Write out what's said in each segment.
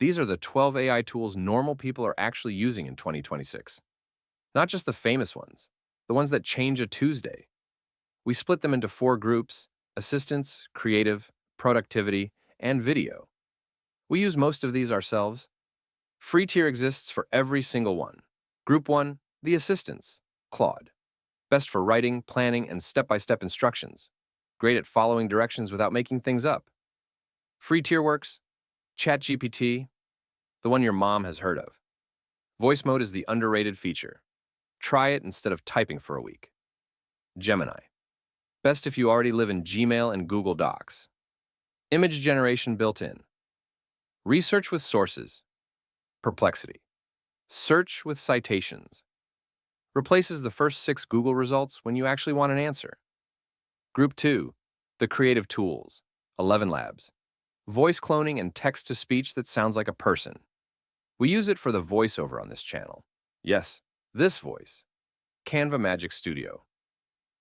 These are the 12 AI tools normal people are actually using in 2026. Not just the famous ones, the ones that change a Tuesday. We split them into 4 groups: assistance, creative, productivity, and video. We use most of these ourselves. Free tier exists for every single one. Group 1, the assistants, Claude. Best for writing, planning, and step-by-step instructions. Great at following directions without making things up. Free tier works, ChatGPT, the one your mom has heard of. Voice mode is the underrated feature. Try it instead of typing for a week. Gemini. Best if you already live in Gmail and Google Docs. Image generation built in. Research with sources. Perplexity. Search with citations. Replaces the first 6 Google results when you actually want an answer. Group 2, the creative tools, 11 Labs. Voice cloning and text-to-speech that sounds like a person. We use it for the voiceover on this channel. Yes, this voice. Canva Magic Studio.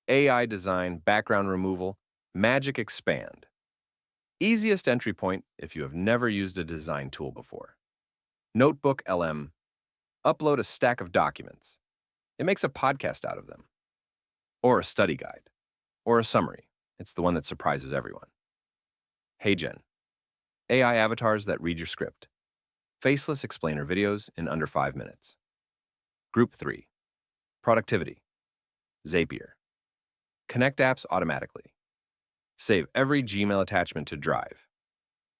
AI design, background removal, Magic Expand. Easiest entry point if you have never used a design tool before. Notebook LM. Upload a stack of documents. It makes a podcast out of them. Or a study guide. Or a summary. It's the one that surprises everyone. HeyGen. AI avatars that read your script. Faceless explainer videos in under 5 minutes. Group 3. Productivity. Zapier. Connect apps automatically. Save every Gmail attachment to Drive.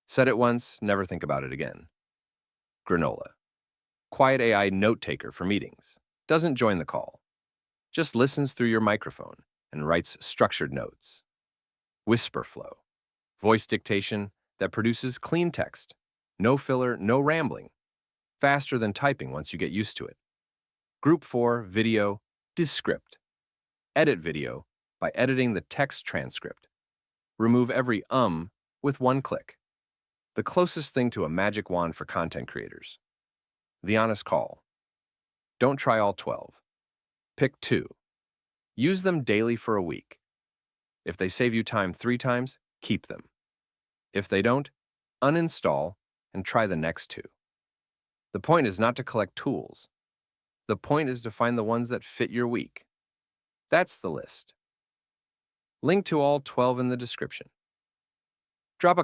Set it once, never think about it again. Granola. Quiet AI note taker for meetings. Doesn't join the call. Just listens through your microphone and writes structured notes. Whisperflow. Voice dictation that produces clean text. No filler, no rambling. Faster than typing once you get used to it. Group 4, video, Descript. Edit video by editing the text transcript. Remove every with one click. The closest thing to a magic wand for content creators. The honest call. Don't try all 12. Pick 2. Use them daily for a week. If they save you time 3 times, keep them. If they don't, uninstall and try the next 2. The point is not to collect tools. The point is to find the ones that fit your week. That's the list. Link to all 12 in the description. Drop a